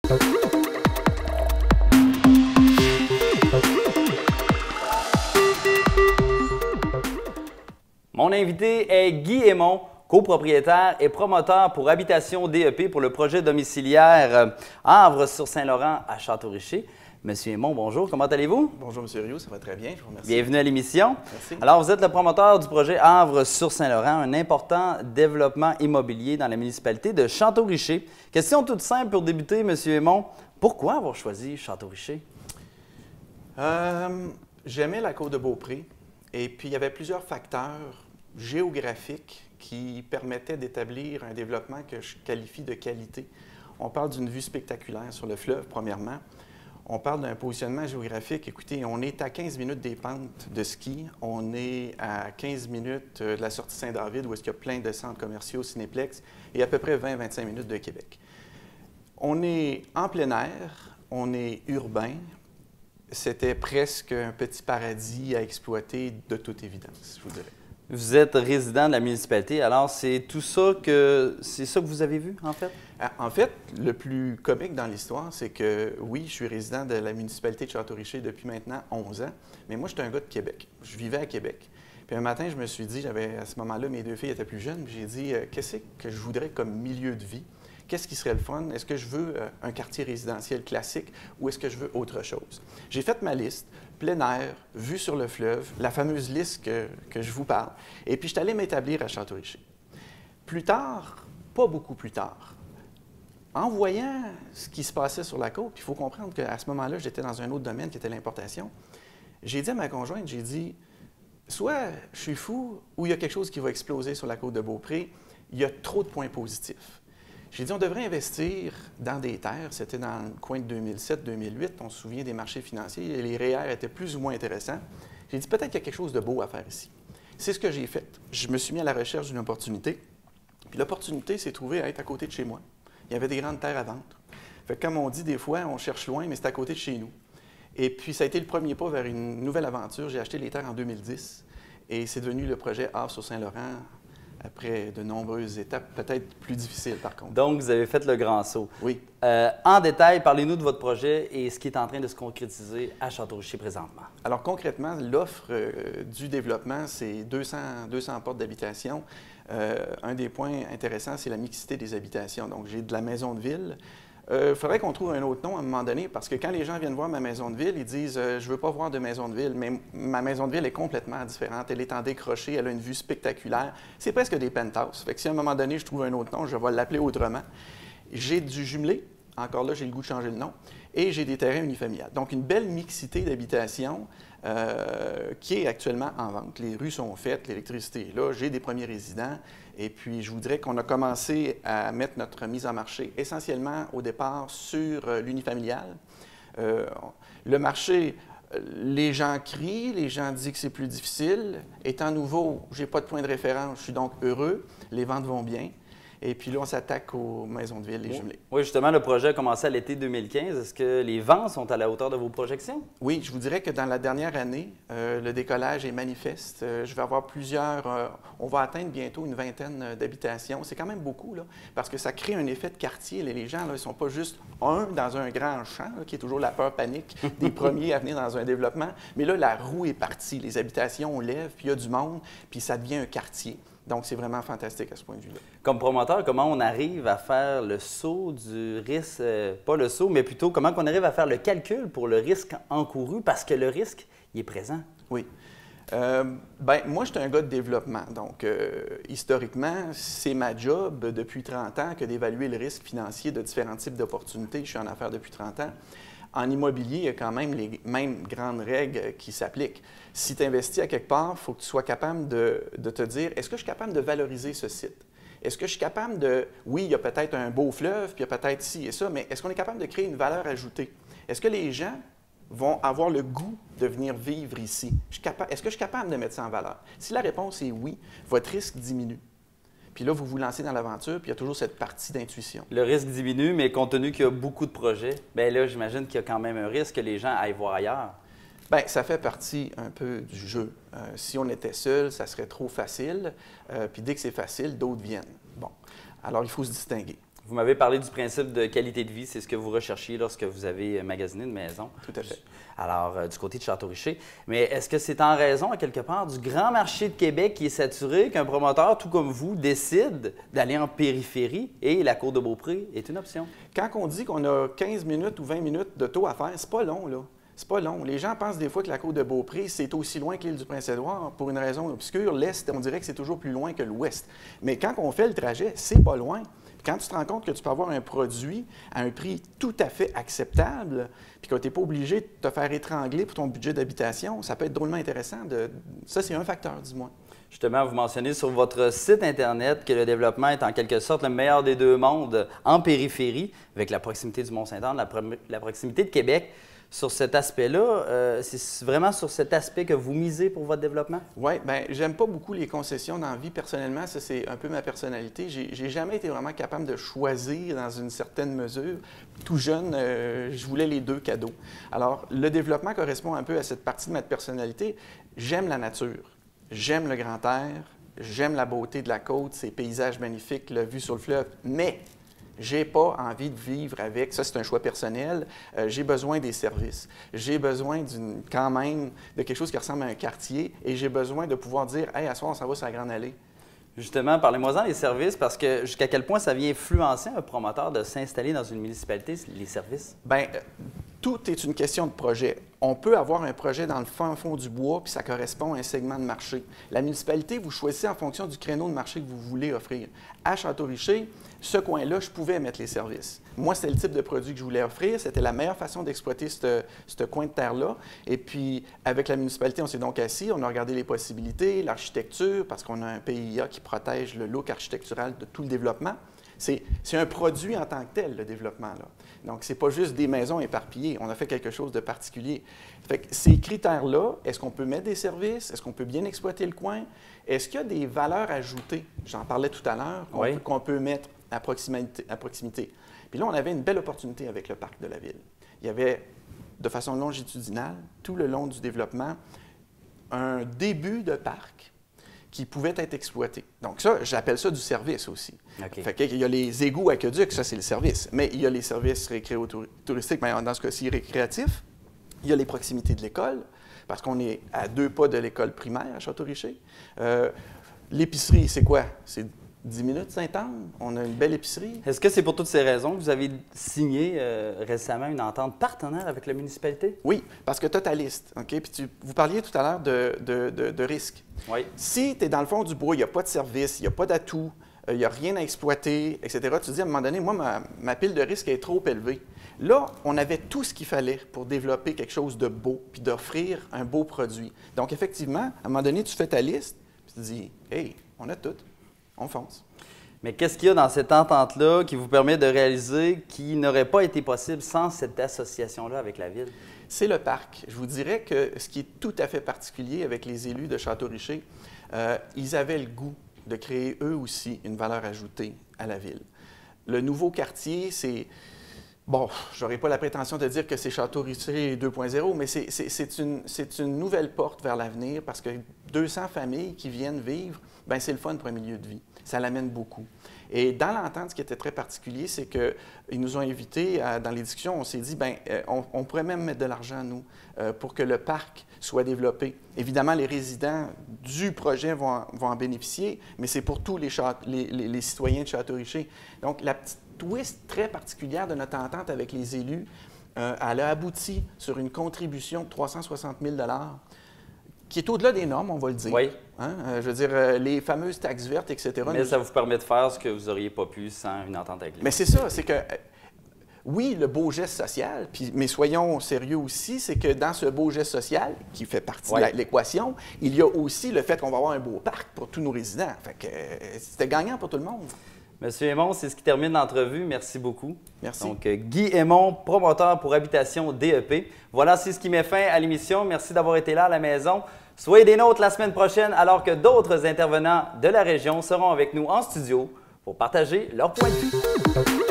Mon invité est Guy Aymon, copropriétaire et promoteur pour Habitation DEP pour le projet domiciliaire Havre-sur-Saint-Laurent à Château-Richer. Monsieur Aymon, bonjour, comment allez-vous? Bonjour, M. Rioux, ça va très bien, je vous remercie. Bienvenue à l'émission. Merci. Alors, vous êtes le promoteur du projet Havre-sur-Saint-Laurent, un important développement immobilier dans la municipalité de Château-Richer. Question toute simple pour débuter, Monsieur Aymon. Pourquoi avoir choisi Château-Richer? J'aimais la côte de Beaupré et puis il y avait plusieurs facteurs géographiques qui permettaient d'établir un développement que je qualifie de qualité. On parle d'une vue spectaculaire sur le fleuve, premièrement. On parle d'un positionnement géographique. Écoutez, on est à 15 minutes des pentes de ski. On est à 15 minutes de la sortie Saint-David, où est-ce qu'il y a plein de centres commerciaux, cinéplex, et à peu près 20-25 minutes de Québec. On est en plein air, on est urbain. C'était presque un petit paradis à exploiter de toute évidence, je vous dirais. Vous êtes résident de la municipalité, alors c'est ça que vous avez vu, en fait? En fait, le plus comique dans l'histoire, c'est que oui, je suis résident de la municipalité de Château-Richer depuis maintenant 11 ans, mais moi, j'étais un gars de Québec. Je vivais à Québec. Puis un matin, je me suis dit, à ce moment-là, mes deux filles étaient plus jeunes, j'ai dit, qu'est-ce que je voudrais comme milieu de vie? Qu'est-ce qui serait le fun? Est-ce que je veux un quartier résidentiel classique ou est-ce que je veux autre chose? J'ai fait ma liste, plein air, vue sur le fleuve, la fameuse liste que je vous parle, et puis je suis allé m'établir à Château-Richer. Plus tard, pas beaucoup plus tard, en voyant ce qui se passait sur la côte, puis il faut comprendre qu'à ce moment-là, j'étais dans un autre domaine qui était l'importation, j'ai dit à ma conjointe, j'ai dit, soit je suis fou ou il y a quelque chose qui va exploser sur la côte de Beaupré, il y a trop de points positifs. J'ai dit, on devrait investir dans des terres. C'était dans le coin de 2007-2008. On se souvient des marchés financiers et les REER étaient plus ou moins intéressants. J'ai dit, peut-être qu'il y a quelque chose de beau à faire ici. C'est ce que j'ai fait. Je me suis mis à la recherche d'une opportunité. Puis l'opportunité s'est trouvée à être à côté de chez moi. Il y avait des grandes terres à vendre. Fait que comme on dit des fois, on cherche loin, mais c'est à côté de chez nous. Et puis, ça a été le premier pas vers une nouvelle aventure. J'ai acheté les terres en 2010 et c'est devenu le projet Havre-sur-Saint-Laurent, après de nombreuses étapes, peut-être plus difficiles par contre. Donc, vous avez fait le grand saut. Oui. En détail, parlez-nous de votre projet et ce qui est en train de se concrétiser à Château-Richer présentement. Alors concrètement, l'offre du développement, c'est 200 portes d'habitation. Un des points intéressants, c'est la mixité des habitations. Donc, j'ai de la maison de ville. Il faudrait qu'on trouve un autre nom à un moment donné, parce que quand les gens viennent voir ma maison de ville, ils disent je ne veux pas voir de maison de ville, mais ma maison de ville est complètement différente. Elle est en décroché, elle a une vue spectaculaire. C'est presque des penthouses. Fait que si à un moment donné, je trouve un autre nom, je vais l'appeler autrement. J'ai du jumelé, encore là, j'ai le goût de changer le nom, et j'ai des terrains unifamiliales. Donc, une belle mixité d'habitations qui est actuellement en vente. Les rues sont faites, l'électricité est là, j'ai des premiers résidents. Et puis, je vous dirais qu'on a commencé à mettre notre mise en marché essentiellement au départ sur l'unifamilial. Le marché, les gens crient, les gens disent que c'est plus difficile. Étant nouveau, je n'ai pas de point de référence, je suis donc heureux. Les ventes vont bien. Et puis là, on s'attaque aux maisons de ville, les jumelés. Oui, justement, le projet a commencé à l'été 2015. Est-ce que les ventes sont à la hauteur de vos projections? Oui, je vous dirais que dans la dernière année, le décollage est manifeste. Je vais avoir on va atteindre bientôt une vingtaine d'habitations. C'est quand même beaucoup, là, parce que ça crée un effet de quartier. Les gens, là, ils ne sont pas juste dans un grand champ, là, qui est toujours la peur panique des premiers à venir dans un développement. Mais là, la roue est partie. Les habitations, on lève, puis il y a du monde, puis ça devient un quartier. Donc, c'est vraiment fantastique à ce point de vue-là. Comme promoteur, comment on arrive à faire le saut du risque, pas le saut, mais plutôt comment on arrive à faire le calcul pour le risque encouru, parce que le risque, il est présent? Oui. Moi, je suis un gars de développement. Donc, historiquement, c'est ma job depuis 30 ans que d'évaluer le risque financier de différents types d'opportunités. Je suis en affaires depuis 30 ans. En immobilier, il y a quand même les mêmes grandes règles qui s'appliquent. Si tu investis à quelque part, il faut que tu sois capable de te dire, est-ce que je suis capable de valoriser ce site? Est-ce que je suis capable de... Oui, il y a peut-être un beau fleuve, puis il y a peut-être ci et ça, mais est-ce qu'on est capable de créer une valeur ajoutée? Est-ce que les gens vont avoir le goût de venir vivre ici? Est-ce que je suis capable de mettre ça en valeur? Si la réponse est oui, votre risque diminue. Puis là, vous vous lancez dans l'aventure, puis il y a toujours cette partie d'intuition. Le risque diminue, mais compte tenu qu'il y a beaucoup de projets, bien là, j'imagine qu'il y a quand même un risque que les gens aillent voir ailleurs. Bien, ça fait partie un peu du jeu. Si on était seul, ça serait trop facile. Puis dès que c'est facile, d'autres viennent. Bon, alors il faut se distinguer. Vous m'avez parlé du principe de qualité de vie, c'est ce que vous recherchiez lorsque vous avez magasiné une maison. Tout à fait. Alors, du côté de Château-Richer. Mais est-ce que c'est en raison, à quelque part, du grand marché de Québec qui est saturé qu'un promoteur, tout comme vous, décide d'aller en périphérie et la Côte de Beaupré est une option? Quand on dit qu'on a 15 minutes ou 20 minutes de taux à faire, c'est pas long, là. C'est pas long. Les gens pensent des fois que la Côte de Beaupré, c'est aussi loin que l'île du Prince-Édouard. Pour une raison obscure, l'Est, on dirait que c'est toujours plus loin que l'Ouest. Mais quand on fait le trajet, c'est pas loin. Quand tu te rends compte que tu peux avoir un produit à un prix tout à fait acceptable, puis que tu n'es pas obligé de te faire étrangler pour ton budget d'habitation, ça peut être drôlement intéressant. Ça, c'est un facteur, dis-moi. Justement, vous mentionnez sur votre site Internet que le développement est en quelque sorte le meilleur des deux mondes en périphérie, avec la proximité du Mont-Saint-Anne, la proximité de Québec. Sur cet aspect-là, c'est vraiment sur cet aspect que vous misez pour votre développement? Oui, bien, j'aime pas beaucoup les concessions dans la vie personnellement. Ça, c'est un peu ma personnalité. J'ai jamais été vraiment capable de choisir dans une certaine mesure. Tout jeune, je voulais les deux cadeaux. Alors, le développement correspond un peu à cette partie de ma personnalité. J'aime la nature, j'aime le grand air, j'aime la beauté de la côte, ces paysages magnifiques, la vue sur le fleuve, mais j'ai pas envie de vivre avec, ça c'est un choix personnel, j'ai besoin des services. J'ai besoin quand même de quelque chose qui ressemble à un quartier et j'ai besoin de pouvoir dire « Hey, à ce soir, on s'en va sur la Grande Allée ». Justement, parlez-moi-en des services, parce que jusqu'à quel point ça vient influencer un promoteur de s'installer dans une municipalité, les services? Bien, tout est une question de projet. On peut avoir un projet dans le fond du bois, puis ça correspond à un segment de marché. La municipalité, vous choisissez en fonction du créneau de marché que vous voulez offrir. À Château-Richer, ce coin-là, je pouvais mettre les services. Moi, c'était le type de produit que je voulais offrir. C'était la meilleure façon d'exploiter ce coin de terre-là. Et puis, avec la municipalité, on s'est donc assis, on a regardé les possibilités, l'architecture, parce qu'on a un PIA qui protège le look architectural de tout le développement. C'est un produit en tant que tel, le développement, là. Donc, ce n'est pas juste des maisons éparpillées. On a fait quelque chose de particulier. Fait que ces critères-là, est-ce qu'on peut mettre des services? Est-ce qu'on peut bien exploiter le coin? Est-ce qu'il y a des valeurs ajoutées? J'en parlais tout à l'heure, qu'on peut mettre à proximité. Puis là, on avait une belle opportunité avec le parc de la ville. Il y avait, de façon longitudinale, tout le long du développement, un début de parc qui pouvait être exploité. Donc ça, j'appelle ça du service aussi. Okay. Fait qu'il y a les égouts aqueducs, ça c'est le service. Mais il y a les services récréo-touristiques, mais dans ce cas-ci récréatifs. Il y a les proximités de l'école, parce qu'on est à 2 pas de l'école primaire à Château-Richer. L'épicerie, c'est quoi? C'est 10 minutes, Sainte-Anne. On a une belle épicerie. Est-ce que c'est pour toutes ces raisons que vous avez signé récemment une entente partenaire avec la municipalité? Oui, parce que tu as ta liste. OK? Puis vous parliez tout à l'heure de risques. Oui. Si tu es dans le fond du bois, il n'y a pas de service, il n'y a pas d'atout, il n'y a rien à exploiter, etc., tu te dis à un moment donné, moi, ma pile de risque est trop élevée. Là, on avait tout ce qu'il fallait pour développer quelque chose de beau puis d'offrir un beau produit. Donc, effectivement, à un moment donné, tu fais ta liste puis tu te dis, hey, on a tout. On fonce. Mais qu'est-ce qu'il y a dans cette entente-là qui vous permet de réaliser qui n'aurait pas été possible sans cette association-là avec la ville? C'est le parc. Je vous dirais que ce qui est tout à fait particulier avec les élus de Château-Richer, ils avaient le goût de créer eux aussi une valeur ajoutée à la ville. Le nouveau quartier, c'est... Bon, je n'aurais pas la prétention de dire que c'est Château-Richer 2.0, mais c'est une nouvelle porte vers l'avenir parce que 200 familles qui viennent vivre, bien, c'est le fun pour un milieu de vie. Ça l'amène beaucoup. Et dans l'entente, ce qui était très particulier, c'est qu'ils nous ont invités, dans les discussions, on s'est dit, bien, on pourrait même mettre de l'argent, nous, pour que le parc soit développé. Évidemment, les résidents du projet vont en bénéficier, mais c'est pour tous les citoyens de Château-Richer. Donc, la petite twist très particulière de notre entente avec les élus, elle a abouti sur une contribution de 360 000 qui est au-delà des normes, on va le dire. Oui. Hein? Je veux dire, les fameuses taxes vertes, etc. Mais ça vous permet de faire ce que vous n'auriez pas pu sans une entente avec les... Mais c'est ça, c'est que, oui, le beau geste social, mais soyons sérieux aussi, c'est que dans ce beau geste social, qui fait partie de l'équation, il y a aussi le fait qu'on va avoir un beau parc pour tous nos résidents. Fait que c'était gagnant pour tout le monde. Monsieur Aymon, c'est ce qui termine l'entrevue. Merci beaucoup. Merci. Donc, Guy Aymon, promoteur pour habitation DEP. Voilà, c'est ce qui met fin à l'émission. Merci d'avoir été là à la maison. Soyez des nôtres la semaine prochaine alors que d'autres intervenants de la région seront avec nous en studio pour partager leur point de vue.